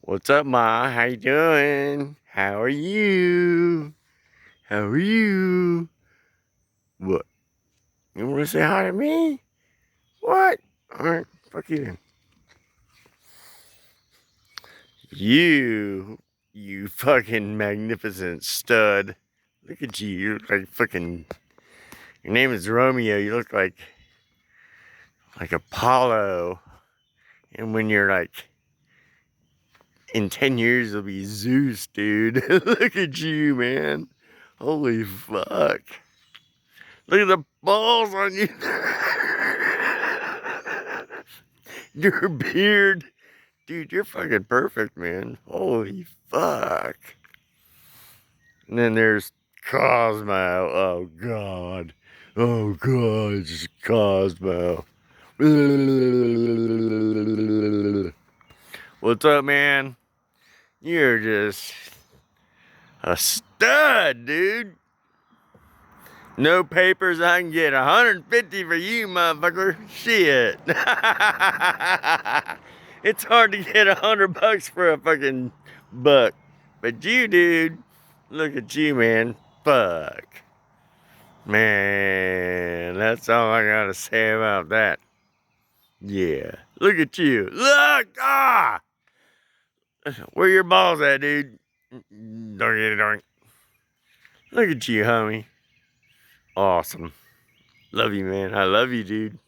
What's up, Ma? How you doing? How are you? How are you? What? You want to say hi to me? What? Alright, fuck you then. You fucking magnificent stud. Look at you. You look like fucking. Your name is Romeo. You look like Apollo. And when you're like in 10 years, it'll be Zeus, dude. Look at you, man. Holy fuck. Look at the balls on you. Your beard. Dude, you're fucking perfect, man. Holy fuck. And then there's Cosmo. Oh, God. Oh, God. It's just Cosmo. What's up, man? You're just a stud, dude. No papers, I can get 150 for you, motherfucker. Shit. It's hard to get $100 for a fucking buck. But you, dude, look at you, man. Fuck. Man, that's all I gotta say about that. Yeah. Look at you. Look! Ah! Where your balls at, dude? Darn darn. Look at you, homie. Awesome. Love you, man. I love you, dude.